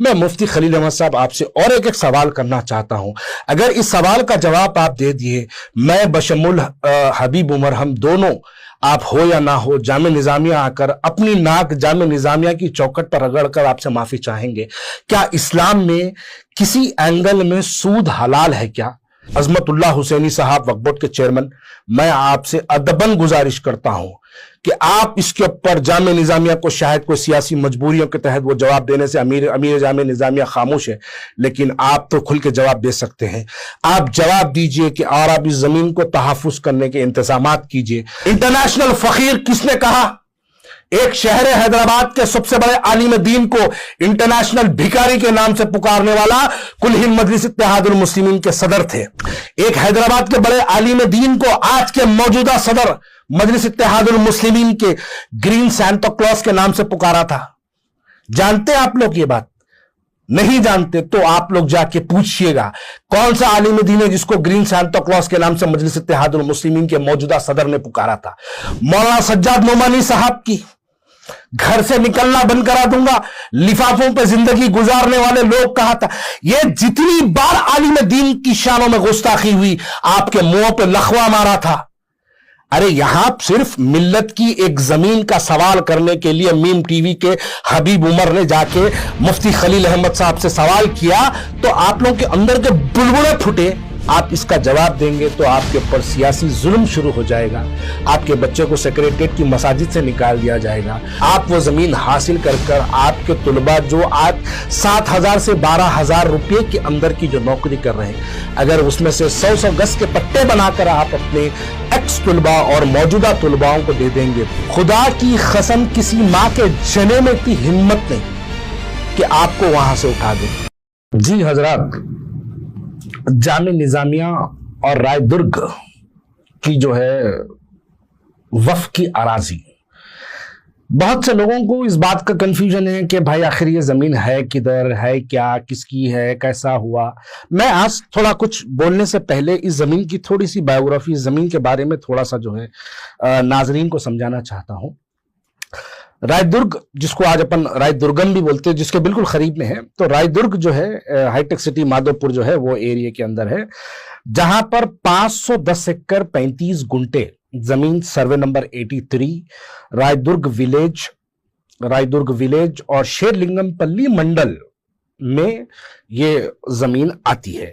میں مفتی خلیل احمد صاحب آپ سے اور ایک سوال کرنا چاہتا ہوں. اگر اس سوال کا جواب آپ دے دیے، میں بشمول حبیب عمر ہم دونوں، آپ ہو یا نہ ہو، جامعہ نظامیہ آ کر اپنی ناک جامعہ نظامیہ کی چوکٹ پر رگڑ کر آپ سے معافی چاہیں گے. کیا اسلام میں کسی اینگل میں سود حلال ہے کیا؟ عظمت اللہ حسینی صاحب وقف بورڈ کے چیئرمین، میں آپ سے ادباً گزارش کرتا ہوں کہ آپ اس کے اوپر جامعہ نظامیہ کو شاید کوئی سیاسی مجبوریوں کے تحت وہ جواب دینے سے امیر جامعہ نظامیہ خاموش ہے، لیکن آپ تو کھل کے جواب دے سکتے ہیں. آپ جواب دیجئے کہ اور آپ اس زمین کو تحفظ کرنے کے انتظامات کیجئے. انٹرنیشنل فقیر کس نے کہا؟ ایک شہر حیدرآباد کے سب سے بڑے عالم دین کو انٹرنیشنل بھکاری کے نام سے پکارنے والا کل ہند مجلس اتحاد المسلمین کے صدر تھے. ایک حیدرآباد کے بڑے عالم دین کو آج کے موجودہ صدر مجلس اتحاد المسلمین کے گرین سانتا کلاس کے نام سے پکارا تھا. جانتے آپ لوگ یہ بات؟ نہیں جانتے تو آپ لوگ جا کے پوچھئے گا کون سا عالم دین ہے جس کو گرین سانتا کلاس کے نام سے مجلس اتحاد المسلمین کے موجودہ صدر نے پکارا تھا. مولانا سجاد نعمانی صاحب کی گھر سے نکلنا بند کرا دوں گا، لفافوں پہ زندگی گزارنے والے لوگ کہا تھا. یہ جتنی بار عالم دین کی شانوں میں گستاخی ہوئی، آپ کے منہوں پہ لخوا مارا تھا. ارے یہاں صرف ملت کی ایک زمین کا سوال کرنے کے لیے میم ٹی وی کے حبیب عمر نے جا کے مفتی خلیل احمد صاحب سے سوال کیا تو آپ لوگوں کے اندر کے بلبلے پھٹے. آپ اس کا جواب دیں گے تو آپ کے اوپر سیاسی ظلم شروع ہو جائے گا. آپ کے بچے کو سیکریٹریٹ کی مساجد سے نکال دیا جائے گا. آپ وہ زمین حاصل کر کر آپ کے طلباء جو آج 7,000 سے 12,000 روپے کے اندر کی جو نوکری کر رہے ہیں، اگر اس میں سے 100 گز کے پٹے بنا کر آپ اپنے ایکس طلباء اور موجودہ طلباؤں کو دے دیں گے، خدا کی قسم کسی ماں کے جنے میں اتنی ہمت نہیں کہ آپ کو وہاں سے اٹھا دیں. جی حضرات، جامعہ نظامیہ اور رائے درگ کی جو ہے وقف کی اراضی، بہت سے لوگوں کو اس بات کا کنفیوژن ہے کہ بھائی آخر یہ زمین ہے کدھر ہے، کیا کس کی ہے، کیسا ہوا. میں آج تھوڑا کچھ بولنے سے پہلے اس زمین کی تھوڑی سی بایوگرافی، اس زمین کے بارے میں تھوڑا سا جو ہے ناظرین کو سمجھانا چاہتا ہوں. رائے درگ، جس کو آج اپن رائے درگم بھی بولتے ہیں، جس کے بالکل قریب میں ہے، تو رائے درگ جو ہے ہائی ٹیک سٹی مادھو پور جو ہے وہ ایریا کے اندر ہے، جہاں پر 510 ایکڑ 35 گنٹے زمین سروے نمبر 83 رائے درگ ویلیج اور شیر لنگم پلی منڈل میں یہ زمین آتی ہے،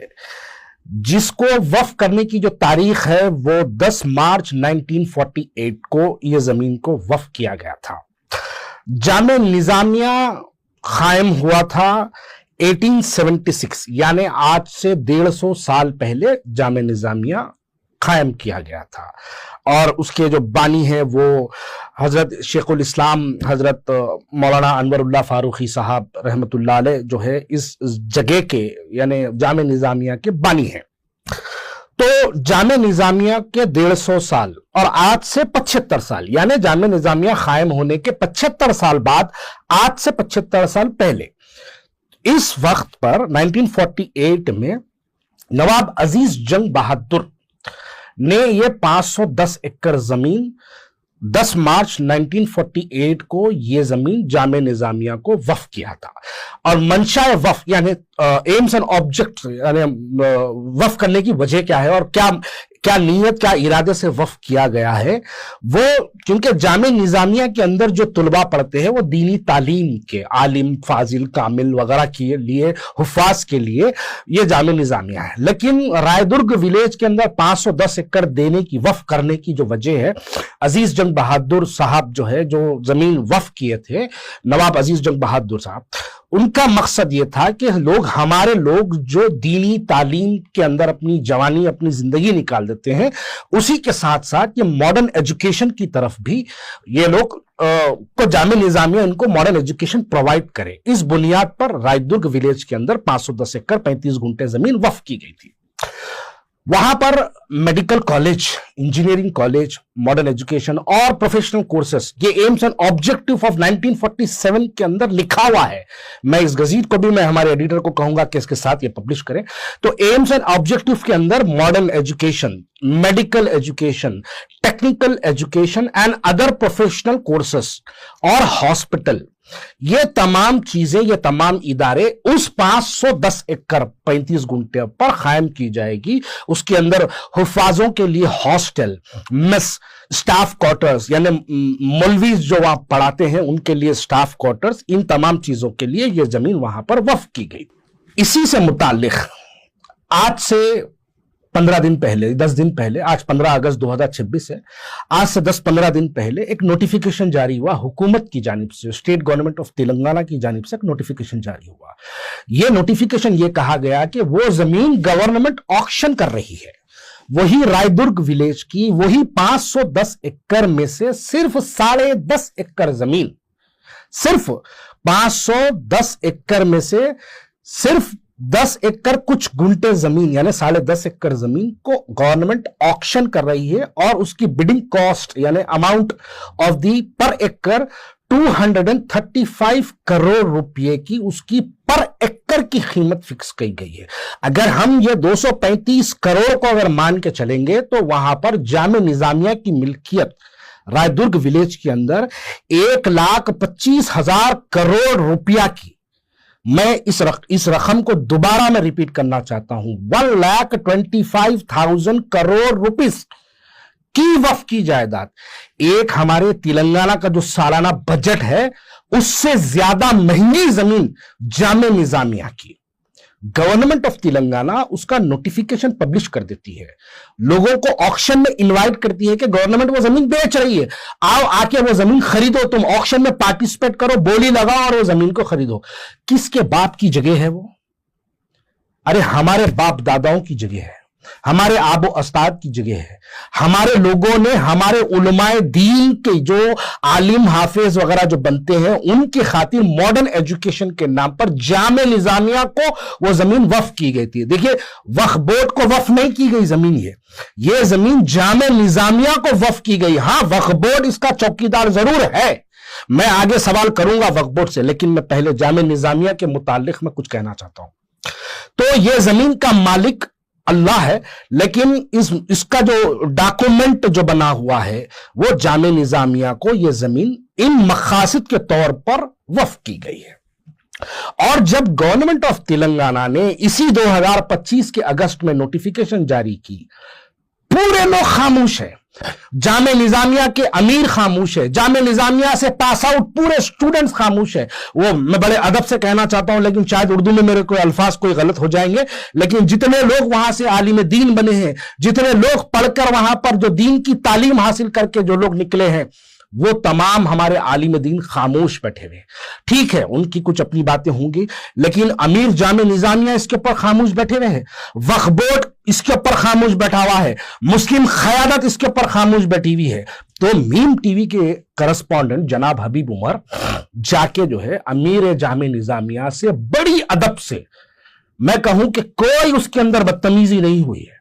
جس کو وقف کرنے کی جو تاریخ ہے وہ 10 مارچ 1948 کو یہ زمین کو وقف کیا گیا تھا. جامعہ نظامیہ قائم ہوا تھا 1876، یعنی آج سے 150 سال پہلے جامعہ نظامیہ قائم کیا گیا تھا. اور اس کے جو بانی ہیں وہ حضرت شیخ الاسلام حضرت مولانا انور اللہ فاروقی صاحب رحمت اللہ علیہ جو ہے اس جگہ کے یعنی جامعہ نظامیہ کے بانی ہیں. تو جامعہ نظامیہ کے 150 سال اور آج سے 75 سال، یعنی جامعہ نظامیہ قائم ہونے کے 75 سال بعد، آج سے 75 سال پہلے، اس وقت پر 1948 میں نواب عزیز جنگ بہادر نے یہ 510 ایکڑ زمین 10 مارچ 1948 کو یہ زمین جامعہ نظامیہ کو وقف کیا تھا. اور منشاء وقف یعنی ایمز اینڈ آبجیکٹ، یعنی وقف کرنے کی وجہ کیا ہے اور کیا نیت، کیا ارادے سے وقف کیا گیا ہے، وہ کیونکہ جامعہ نظامیہ کے اندر جو طلباء پڑھتے ہیں وہ دینی تعلیم کے عالم، فاضل، کامل وغیرہ کے لیے، حفاظ کے لیے یہ جامعہ نظامیہ ہے. لیکن رائے درگ ویلیج کے اندر 510 ایکڑ دینے کی، وقف کرنے کی جو وجہ ہے، عزیز جنگ بہادر صاحب جو ہے جو زمین وقف کیے تھے، نواب عزیز جنگ بہادر صاحب، ان کا مقصد یہ تھا کہ ہمارے لوگ جو دینی تعلیم کے اندر اپنی جوانی، اپنی زندگی نکال دیتے ہیں، اسی کے ساتھ ساتھ یہ ماڈرن ایجوکیشن کی طرف بھی یہ لوگ کو جامعہ نظامیہ ان کو ماڈرن ایجوکیشن پرووائڈ کرے. اس بنیاد پر رائے درگ ویلیج کے اندر 510 ایکڑ 35 گنٹے زمین وقف کی گئی تھی. وہاں پر medical college, engineering college, modern education اور پروفیشنل کورسز، یہ ایمز اینڈ آبجیکٹو آف 1947 کے اندر لکھا ہوا ہے. میں اس گزیٹ کو بھی میں ہمارے ایڈیٹر کو کہوں گا کہ اس کے ساتھ یہ پبلش کریں. تو ایمز اینڈ آبجیکٹو کے اندر modern education, medical education, technical education and other professional courses اور ہاسپٹل یہ تمام چیزیں، یہ تمام ادارے اس 510 ایکڑ 35 گنٹے پر قائم کی جائے گی. اس کے اندر حفاظوں کے لیے ہاسٹل، میس، سٹاف کوارٹرز، یعنی مولویز جو وہاں پڑھاتے ہیں ان کے لیے سٹاف کوارٹرز، ان تمام چیزوں کے لیے یہ زمین وہاں پر وقف کی گئی. اسی سے متعلق آج سے 15 دن پہلے، 10 دن پہلے، آج 15 اگست 2026 ہے، آج سے 10-15 دن پہلے ایک نوٹیفیکیشن جاری ہوا حکومت کی جانب سے، اسٹیٹ گورنمنٹ آف تلنگانہ کی جانب سے ایک نوٹیفیکیشن جاری ہوا. یہ نوٹیفیکیشن یہ کہا گیا کہ وہ زمین گورنمنٹ آکشن کر رہی ہے، وہی رائے درگ ولیج کی وہی 510 ایکڑ میں سے صرف 10.5 ایکڑ زمین، صرف 510 ایکڑ میں سے صرف 10 ایکڑ کچھ گنٹے زمین یعنی 10.5 ایکڑ زمین کو گورنمنٹ آکشن کر رہی ہے، اور اس کی بڈنگ کاسٹ یعنی اماؤنٹ آف دی پر ایکڑ 235 کروڑ روپے کی، اس کی پر ایکڑ کی قیمت فکس کی گئی ہے. اگر ہم یہ 235 کروڑ کو اگر مان کے چلیں گے تو وہاں پر جامع نظامیہ کی ملکیت رائے درگ ولیج کے اندر 1,25,000 کروڑ روپیہ کی، میں اس رقم کو دوبارہ میں ریپیٹ کرنا چاہتا ہوں، 1,25,000 کروڑ روپیز کی وقف کی جائیداد، ایک ہمارے تلنگانہ کا جو سالانہ بجٹ ہے اس سے زیادہ مہنگی زمین جامع نظامیہ کی. گورنمنٹ آف تلنگانہ اس کا نوٹیفیکیشن پبلش کر دیتی ہے، لوگوں کو آکشن میں انوائٹ کرتی ہے کہ گورنمنٹ وہ زمین بیچ رہی ہے، آؤ آ کے وہ زمین خریدو، تم آکشن میں پارٹیسپیٹ کرو، بولی لگاؤ اور وہ زمین کو خریدو. کس کے باپ کی جگہ ہے وہ؟ ارے ہمارے باپ داداؤں کی جگہ ہے، ہمارے آب و اجداد کی جگہ ہے. ہمارے لوگوں نے، ہمارے علماء دین کے جو عالم حافظ وغیرہ جو بنتے ہیں، ان کی خاطر ماڈرن ایجوکیشن کے نام پر جامع نظامیہ کو وہ زمین وقف کی گئی تھی. دیکھیے وقف بورڈ کو وقف نہیں کی گئی زمین، یہ زمین جامع نظامیہ کو وقف کی گئی. ہاں وقف بورڈ اس کا چوکیدار ضرور ہے، میں آگے سوال کروں گا وقف بورڈ سے، لیکن میں پہلے جامع نظامیہ کے متعلق میں کچھ کہنا چاہتا ہوں. تو یہ زمین کا مالک اللہ ہے، لیکن اس کا جو ڈاکومنٹ جو بنا ہوا ہے وہ جامع نظامیہ کو یہ زمین ان مقاصد کے طور پر وقف کی گئی ہے. اور جب گورنمنٹ آف تلنگانہ نے اسی 2025 کے اگست میں نوٹیفیکیشن جاری کی، پورے لوگ خاموش ہیں، جامع نظامیہ کے امیر خاموش ہے، جامع نظامیہ سے پاس آؤٹ پورے سٹوڈنٹس خاموش ہے. وہ میں بڑے ادب سے کہنا چاہتا ہوں، لیکن شاید اردو میں میرے کوئی الفاظ کوئی غلط ہو جائیں گے، لیکن جتنے لوگ وہاں سے عالم دین بنے ہیں، جتنے لوگ پڑھ کر وہاں پر جو دین کی تعلیم حاصل کر کے جو لوگ نکلے ہیں، وہ تمام ہمارے عالم دین خاموش بیٹھے ہوئے. ٹھیک ہے ان کی کچھ اپنی باتیں ہوں گی، لیکن امیر جامع نظامیہ اس کے اوپر خاموش بیٹھے ہوئے ہیں، وقف بورڈ اس کے اوپر خاموش بیٹھا ہوا ہے، مسلم قیادت اس کے اوپر خاموش بیٹھی ہوئی ہے. تو میم ٹی وی کے کرسپونڈنٹ جناب حبیب عمر جا کے جو ہے امیر جامع نظامیہ سے بڑی ادب سے، میں کہوں کہ کوئی اس کے اندر بدتمیزی نہیں ہوئی ہے.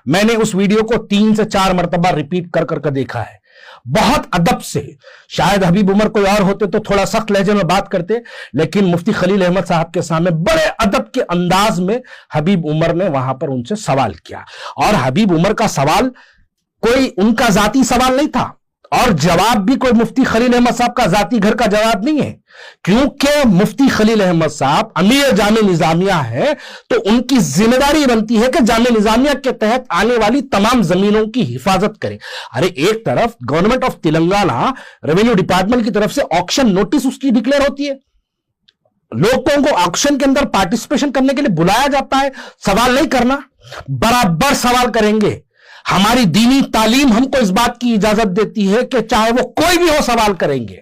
میں نے اس ویڈیو کو 3 سے 4 مرتبہ ریپیٹ کر کر دیکھا ہے، بہت ادب سے. شاید حبیب عمر کوئی اور ہوتے تو تھوڑا سخت لہجے میں بات کرتے، لیکن مفتی خلیل احمد صاحب کے سامنے بڑے ادب کے انداز میں حبیب عمر نے وہاں پر ان سے سوال کیا. اور حبیب عمر کا سوال کوئی ان کا ذاتی سوال نہیں تھا، اور جواب بھی کوئی مفتی خلیل احمد صاحب کا ذاتی گھر کا جواب نہیں ہے، کیونکہ مفتی خلیل احمد صاحب امیر جامع نظامیہ ہے تو ان کی ذمہ داری بنتی ہے کہ جامع نظامیہ کے تحت آنے والی تمام زمینوں کی حفاظت کرے. ارے ایک طرف government of Telangana revenue department کی طرف سے آکشن نوٹس اس کی ڈکلیئر ہوتی ہے، لوگوں کو آکشن کے اندر پارٹیسپیشن کرنے کے لیے بلایا جاتا ہے. سوال نہیں کرنا، برابر سوال کریں گے. ہماری دینی تعلیم ہم کو اس بات کی اجازت دیتی ہے کہ چاہے وہ کوئی بھی ہو سوال کریں گے.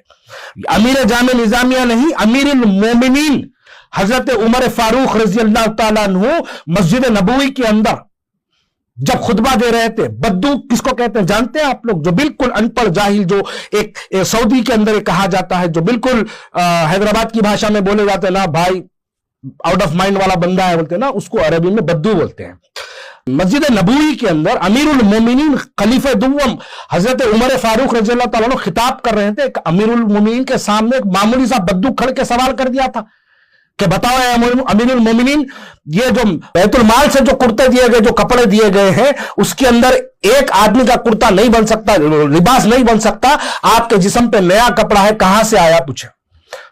امیر جامع نظامیہ نہیں، امیر المومنین حضرت عمر فاروق رضی اللہ تعالیٰ عنہ مسجد نبوی کے اندر جب خطبہ دے رہے تھے، بدو کس کو کہتے ہیں جانتے ہیں آپ لوگ؟ جو بالکل ان پڑھ جاہل، جو ایک سعودی کے اندر کہا جاتا ہے، جو بالکل حیدرآباد کی بھاشا میں بولے جاتے ہیں نا، بھائی آؤٹ آف مائنڈ والا بندہ ہے بولتے ہیں نا، اس کو عربی میں بدو بولتے ہیں. مسجد نبوی کے اندر امیر المومنین خلیفہ دوم حضرت عمر فاروق رضی اللہ تعالیٰ عنہ خطاب کر رہے تھے. ایک امیر المومنین کے سامنے ایک معمولی سا بدو کھڑ کے سوال کر دیا تھا کہ بتاؤ اے امیر المومنین، یہ جو بیت المال سے جو کرتے دیے گئے، جو کپڑے دیے گئے ہیں، اس کے اندر ایک آدمی کا کرتا نہیں بن سکتا، لباس نہیں بن سکتا، آپ کے جسم پہ نیا کپڑا ہے، کہاں سے آیا پوچھے.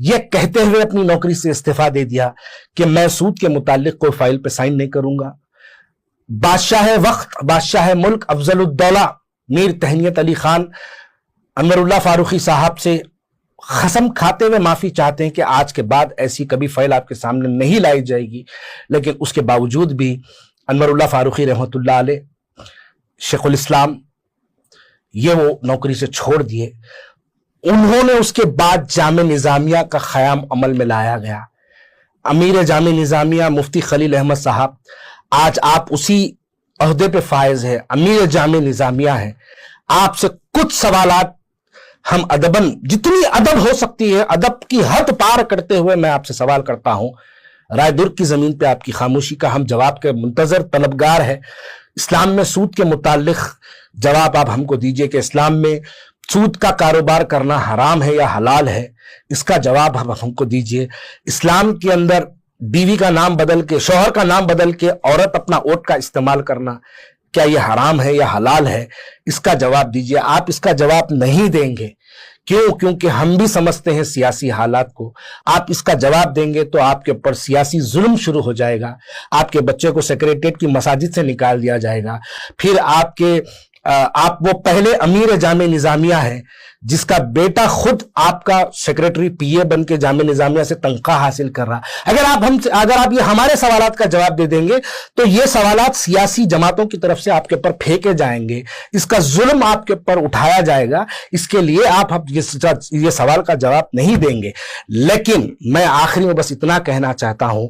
یہ کہتے ہوئے اپنی نوکری سے استعفیٰ دے دیا کہ میں سود کے متعلق کوئی فائل پہ سائن نہیں کروں گا۔ بادشاہ وقت، بادشاہ ملک افضل الدولہ میر تہنیت علی خان انور اللہ فاروقی صاحب سے قسم کھاتے ہوئے معافی چاہتے ہیں کہ آج کے بعد ایسی کبھی فائل آپ کے سامنے نہیں لائی جائے گی، لیکن اس کے باوجود بھی انور اللہ فاروقی رحمۃ اللہ علیہ، شیخ الاسلام، یہ وہ نوکری سے چھوڑ دیے۔ انہوں نے اس کے بعد جامع نظامیہ کا قیام عمل میں لایا گیا۔ امیر جامع نظامیہ مفتی خلیل احمد صاحب، آج آپ اسی عہدے پہ فائز ہے، امیر جامع نظامیہ ہے۔ آپ سے کچھ سوالات ہم ادباً، جتنی ادب ہو سکتی ہے ادب کی حد پار کرتے ہوئے میں آپ سے سوال کرتا ہوں۔ رائے در کی زمین پہ آپ کی خاموشی کا ہم جواب کے منتظر طلبگار ہے۔ اسلام میں سود کے متعلق جواب آپ ہم کو دیجئے کہ اسلام میں سود کا کاروبار کرنا حرام ہے یا حلال ہے، اس کا جواب ہم کو دیجئے۔ اسلام کے اندر بیوی کا نام بدل کے، شوہر کا نام بدل کے عورت اپنا اوٹ کا استعمال کرنا، کیا یہ حرام ہے یا حلال ہے، اس کا جواب دیجئے۔ آپ اس کا جواب نہیں دیں گے، کیونکہ ہم بھی سمجھتے ہیں سیاسی حالات کو۔ آپ اس کا جواب دیں گے تو آپ کے اوپر سیاسی ظلم شروع ہو جائے گا، آپ کے بچے کو سیکریٹریٹ کی مساجد سے نکال دیا جائے گا، پھر آپ وہ پہلے امیر جامع نظامیہ ہیں جس کا بیٹا خود آپ کا سیکریٹری پی اے بن کے جامع نظامیہ سے تنخواہ حاصل کر رہا۔ اگر آپ یہ ہمارے سوالات کا جواب دے دیں گے تو یہ سوالات سیاسی جماعتوں کی طرف سے آپ کے اوپر پھینکے جائیں گے، اس کا ظلم آپ کے اوپر اٹھایا جائے گا، اس کے لیے آپ یہ سوال کا جواب نہیں دیں گے۔ لیکن میں آخری میں بس اتنا کہنا چاہتا ہوں،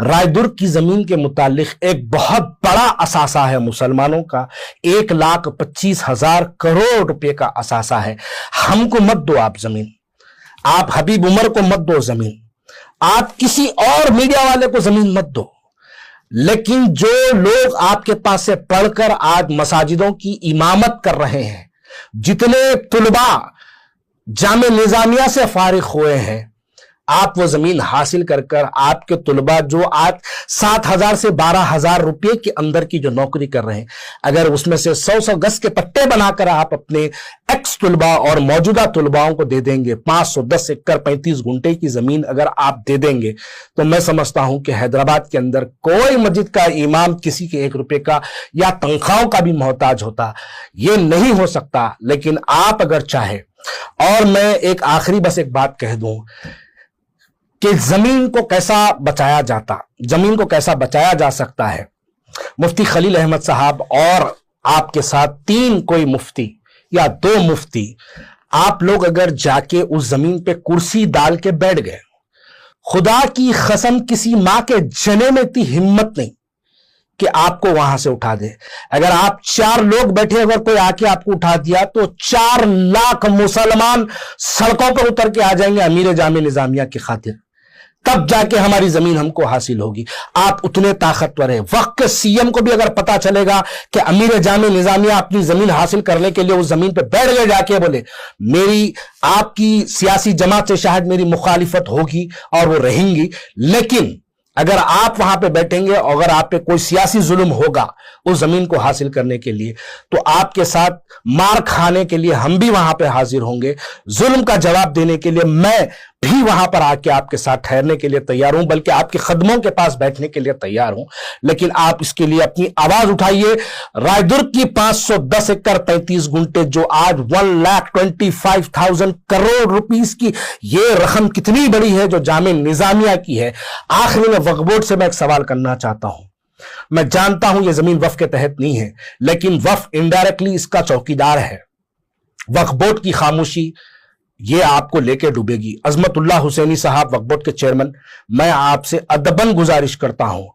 رائے در کی زمین کے متعلق ایک بہت بڑا اثاثہ ہے مسلمانوں کا، 1,25,000 کروڑ روپے کا اثاثہ ہے۔ ہم کو مت دو آپ زمین، آپ حبیب عمر کو مت دو زمین، آپ کسی اور میڈیا والے کو زمین مت دو، لیکن جو لوگ آپ کے پاس سے پڑھ کر آج مساجدوں کی امامت کر رہے ہیں، جتنے طلباء جامع نظامیہ سے فارغ ہوئے ہیں، آپ وہ زمین حاصل کر آپ کے طلباء جو آج 7,000 سے 12,000 روپے کے اندر کی جو نوکری کر رہے ہیں، اگر اس میں سے 100 گز کے پٹے بنا کر آپ اپنے ایکس طلباء اور موجودہ طلباؤں کو دے دیں گے، 510 ایکڑ 35 گھنٹے کی زمین اگر آپ دے دیں گے، تو میں سمجھتا ہوں کہ حیدرآباد کے اندر کوئی مسجد کا امام کسی کے 1 روپے کا یا تنخواہوں کا بھی محتاج ہوتا، یہ نہیں ہو سکتا۔ لیکن آپ اگر چاہے، اور میں ایک آخری بس ایک بات کہہ دوں کہ زمین کو کیسا بچایا جا سکتا ہے۔ مفتی خلیل احمد صاحب اور آپ کے ساتھ 3 کوئی مفتی یا 2 مفتی، آپ لوگ اگر جا کے اس زمین پہ کرسی ڈال کے بیٹھ گئے، خدا کی قسم کسی ماں کے جنے میں اتنی ہمت نہیں کہ آپ کو وہاں سے اٹھا دے۔ اگر آپ 4 لوگ بیٹھے، اگر کوئی آ کے آپ کو اٹھا دیا تو 4 لاکھ مسلمان سڑکوں پر اتر کے آ جائیں گے امیر جامع نظامیہ کی خاطر، تب جا کے ہماری زمین ہم کو حاصل ہوگی۔ آپ اتنے طاقتور ہیں، وقت کے سی ایم کو بھی اگر پتا چلے گا کہ امیر جامع نظامیہ اپنی زمین حاصل کرنے کے لیے اس زمین پہ بیٹھ گئے، جا کے بولے آپ کی سیاسی جماعت سے شاید میری مخالفت ہوگی اور وہ رہیں گی، لیکن اگر آپ وہاں پہ بیٹھیں گے اور اگر آپ پہ کوئی سیاسی ظلم ہوگا اس زمین کو حاصل کرنے کے لیے، تو آپ کے ساتھ مار کھانے کے لیے ہم بھی وہاں پہ حاضر ہوں گے، ظلم کا جواب دینے کے لیے میں بھی وہاں پر آ کے آپ کے ساتھ ٹھہرنے کے لیے تیار ہوں، بلکہ آپ کے قدموں کے پاس بیٹھنے کے لیے تیار ہوں۔ لیکن آپ اس کے لیے اپنی آواز اٹھائیے۔ رائے در کی 510 ایکڑ 35 گھنٹے جو آج 1,25,000 کروڑ روپیز کی یہ رقم کتنی بڑی ہے جو جامع نظامیہ کی ہے۔ آخری میں وقف بورڈ سے میں ایک سوال کرنا چاہتا ہوں۔ میں جانتا ہوں یہ زمین وقف کے تحت نہیں ہے، لیکن وقف انڈائریکٹلی اس کا چوکیدار ہے۔ وقف بورڈ کی خاموشی یہ آپ کو لے کے ڈوبے گی۔ عظمت اللہ حسینی صاحب وقف بورڈ کے چیئرمین، میں آپ سے ادباً گزارش کرتا ہوں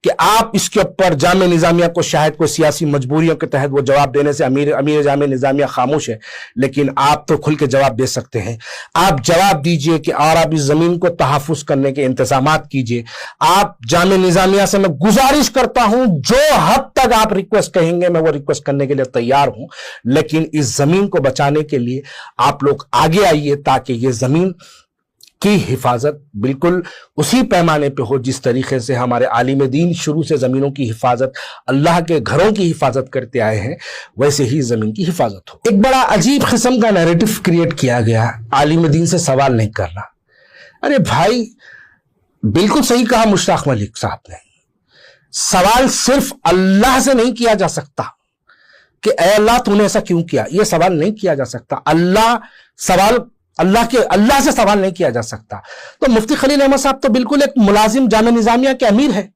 کہ آپ اس کے اوپر جامع نظامیہ کو شاید کوئی سیاسی مجبوریوں کے تحت وہ جواب دینے سے امیر جامع نظامیہ خاموش ہے، لیکن آپ تو کھل کے جواب دے سکتے ہیں۔ آپ جواب دیجئے کہ اور آپ اس زمین کو تحفظ کرنے کے انتظامات کیجئے۔ آپ جامع نظامیہ سے میں گزارش کرتا ہوں، جو حد تک آپ ریکویسٹ کہیں گے میں وہ ریکویسٹ کرنے کے لیے تیار ہوں، لیکن اس زمین کو بچانے کے لیے آپ لوگ آگے آئیے تاکہ یہ زمین کی حفاظت بالکل اسی پیمانے پہ ہو جس طریقے سے ہمارے عالم دین شروع سے زمینوں کی حفاظت، اللہ کے گھروں کی حفاظت کرتے آئے ہیں، ویسے ہی زمین کی حفاظت ہو۔ ایک بڑا عجیب قسم کا نیریٹو کریٹ کیا گیا، عالم دین سے سوال نہیں کرنا۔ ارے بھائی بالکل صحیح کہا مشتاق ملک صاحب نے. سوال صرف اللہ سے نہیں کیا جا سکتا کہ اے اللہ تو نے ایسا کیوں کیا, یہ سوال نہیں کیا جا سکتا. اللہ سے سوال نہیں کیا جا سکتا. تو مفتی خلیل احمد صاحب تو بالکل ایک ملازم جامعہ نظامیہ کے امیر ہے,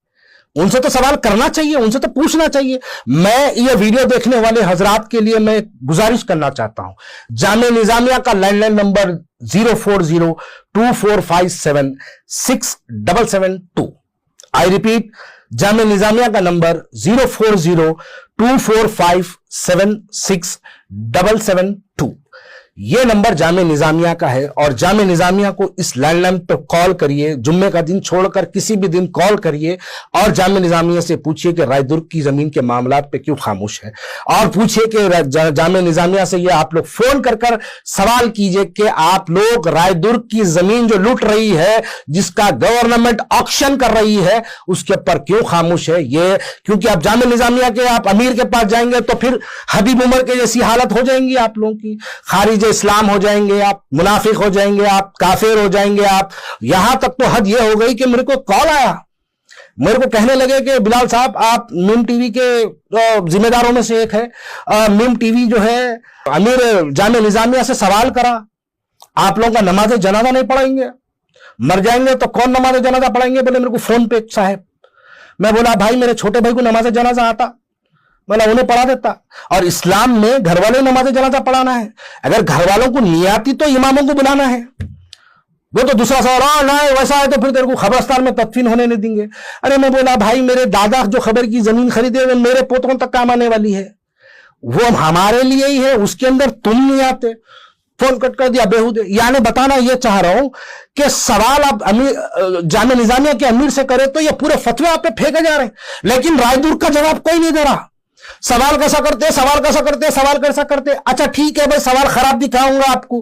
ان سے تو سوال کرنا چاہیے, ان سے تو پوچھنا چاہیے. میں یہ ویڈیو دیکھنے والے حضرات کے لیے میں گزارش کرنا چاہتا ہوں, جامعہ نظامیہ کا land line number 04024576772. I repeat, Jamia Nizamia کا نمبر 04024576772. یہ نمبر جامعہ نظامیہ کا ہے, اور جامعہ نظامیہ کو اس لینڈ لائن پہ کال کریے, جمعے کا دن چھوڑ کر کسی بھی دن کال کریے, اور جامعہ نظامیہ سے پوچھئے کہ رائے درگ کی زمین کے معاملات پہ کیوں خاموش ہے, اور پوچھئے کہ جامعہ نظامیہ سے یہ آپ لوگ فون کر سوال کیجئے کہ آپ لوگ رائے درگ کی زمین جو لوٹ رہی ہے, جس کا گورنمنٹ آکشن کر رہی ہے, اس کے پر کیوں خاموش ہے. یہ کیونکہ آپ جامعہ نظامیہ کے آپ امیر کے پاس جائیں گے تو پھر حبیب عمر کے جیسی حالت ہو جائیں گی آپ لوگوں کی, خارج اسلام ہو جائیں گے آپ, منافق ہو جائیں گے آپ, کافر ہو جائیں گے آپ. یہاں تک تو حد یہ ہو گئی کہ میرے کو کال آیا, میرے کو کہنے لگے کہ بلال صاحب آپ میم ٹی وی کے ذمہ داروں میں سے ایک ہے, میم ٹی وی جو ہے امیر جامعہ نظامیہ سے سوال کرا, آپ لوگوں کا نماز جنازہ نہیں پڑھائیں گے, مر جائیں گے تو کون نماز جنازہ پڑھائیں گے. بولے میرے کو فون پہ صاحب. میں بولا بھائی میرے چھوٹے بھائی کو نماز جنازہ آتا, بولا انہیں پڑھا دیتا. اور اسلام میں گھر والے نماز جنازہ پڑھانا ہے, اگر گھر والوں کو نہیں آتی تو اماموں کو بلانا ہے. وہ تو دوسرا سوال نہ ویسا ہے تو پھر تیرے کو قبرستان میں تدفین ہونے نہیں دیں گے. ارے میں بولا بھائی میرے دادا جو خبر کی زمین خریدے وہ میرے پوتوں تک کام آنے والی ہے, وہ ہمارے لیے ہی ہے, اس کے اندر تم نہیں آتے. فون کٹ کر دیا بےہودے. یعنی بتانا یہ چاہ رہا ہوں کہ سوال آپ جامعہ نظامیہ کے امیر سے کرے تو یہ پورے فتوے آپ پہ پھینکے جا رہے ہیں, لیکن رائے درگ کا جواب کوئی نہیں دے رہا. سوال کیسا کرتے, سوال کیسا کرتے, سوال کیسا کرتے. اچھا ٹھیک ہے بھائی, سوال خراب دکھاؤں گا آپ کو.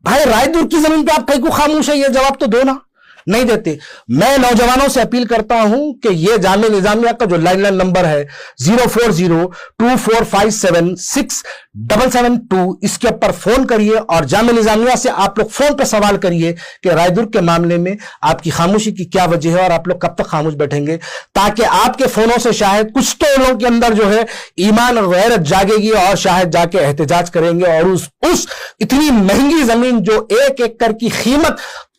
بھائی رائے درگ کی زمین پہ آپ کہیں کو خاموش ہے, یہ جواب تو دو نا. نہیں دیتے. میں نوجوانوں سے اپیل کرتا ہوں کہ یہ جامعہ نظامیہ کا جو لائن نمبر ہے 04024576772, اس کے اوپر فون کریے, اور جامعہ نظامیہ سے آپ لوگ فون پہ سوال کریے کہ رائے درگ کے معاملے میں آپ کی خاموشی کی کیا وجہ ہے, اور آپ لوگ کب تک خاموش بیٹھیں گے, تاکہ آپ کے فونوں سے شاید کچھ تو لوگوں کے اندر جو ہے ایمان اور غیرت جاگے گی, اور شاید جا کے احتجاج کریں گے, اور اس اتنی مہنگی زمین جو 1 ایکڑ کی قیمت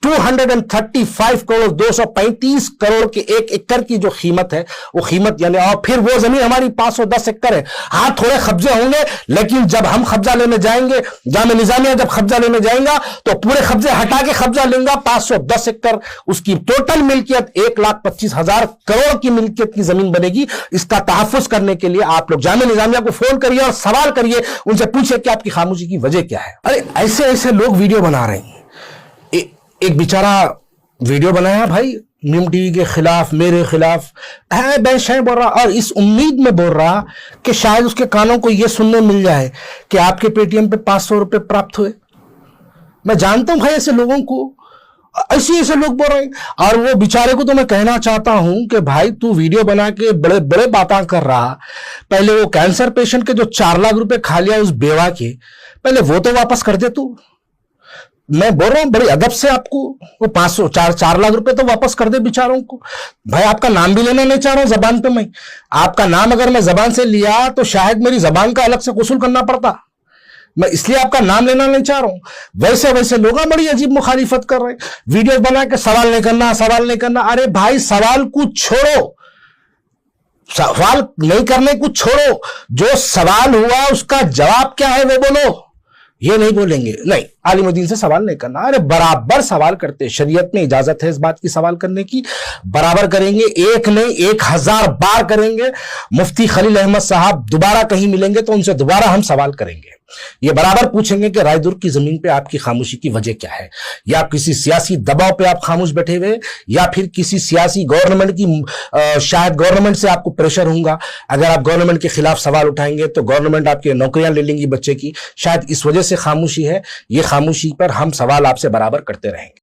235 کروڑ 235 کروڑ کے 1 ایکڑ کی جو قیمت ہے, وہ قیمت یعنی, اور پھر وہ زمین ہماری 510 ایکڑ ہے. ہاں تھوڑے قبضے ہوں گے, لیکن جب ہم قبضہ لینے جائیں گے, جامعہ نظامیہ جب قبضہ لینے جائیں گا تو پورے قبضے ہٹا کے قبضہ لیں گا. 510 ایکڑ اس کی ٹوٹل ملکیت 1,25,000 کروڑ کی ملکیت کی زمین بنے گی. اس کا تحفظ کرنے کے لیے آپ لوگ جامعہ نظامیہ کو فون کریے اور سوال کریے, ان سے پوچھیں کہ آپ کی خاموشی کی وجہ کیا ہے. ارے ایسے لوگ ویڈیو بنا رہے ہیں. ایک بیچارہ ویڈیو بنایا بھائی میم ٹی وی کے خلاف, میرے خلاف بول رہا, اور اس امید میں بول رہا کہ شاید اس کے کانوں کو یہ سننے مل جائے کہ آپ کے پے ٹی ایم پہ 500 روپے پراپت ہوئے. میں جانتا ہوں بھائی ایسے لوگوں کو, ایسے لوگ بول رہے ہیں. اور وہ بیچارے کو تو میں کہنا چاہتا ہوں کہ بھائی تو ویڈیو بنا کے بڑے باتاں کر رہا, پہلے وہ کینسر پیشنٹ کے جو 4 لاکھ روپے کھا لیا اس بیوہ کے, پہلے وہ تو واپس کر دے تو. میں بول رہا ہوں بڑی ادب سے آپ کو وہ 4 لاکھ روپے تو واپس کر دے بیچاروں کو. بھائی آپ کا نام بھی لینا نہیں چاہ رہا ہوں زبان پہ, میں آپ کا نام اگر میں زبان سے لیا تو شاید میری زبان کا الگ سے غسل کرنا پڑتا, میں اس لیے آپ کا نام لینا نہیں چاہ رہا ہوں. ویسے لوگ بڑی عجیب مخالفت کر رہے ہیں, ویڈیو بنا کے سوال نہیں کرنا. ارے بھائی سوال کو چھوڑو, سوال نہیں کرنے کو چھوڑو, جو سوال ہوا اس کا جواب کیا ہے وہ بولو. یہ نہیں بولیں گے نہیں عالم دین سے سوال نہیں کرنا. ارے برابر سوال کرتے, شریعت میں اجازت ہے اس بات کی سوال کرنے کی, برابر کریں گے, ایک نہیں 1000 بار کریں گے. مفتی خلیل احمد صاحب دوبارہ کہیں ملیں گے تو ان سے دوبارہ ہم سوال کریں گے. یہ برابر پوچھیں گے کہ رائے درگ کی زمین پہ آپ کی خاموشی کی وجہ کیا ہے, یا کسی سیاسی دباؤ پہ آپ خاموش بیٹھے ہوئے, یا پھر کسی سیاسی گورنمنٹ کی شاید گورنمنٹ سے آپ کو پریشر ہوگا. اگر آپ گورنمنٹ کے خلاف سوال اٹھائیں گے تو گورنمنٹ آپ کے نوکریاں لے لیں گی بچے کی, شاید اس وجہ سے خاموشی ہے. یہ خاموشی پر ہم سوال آپ سے برابر کرتے رہیں گے.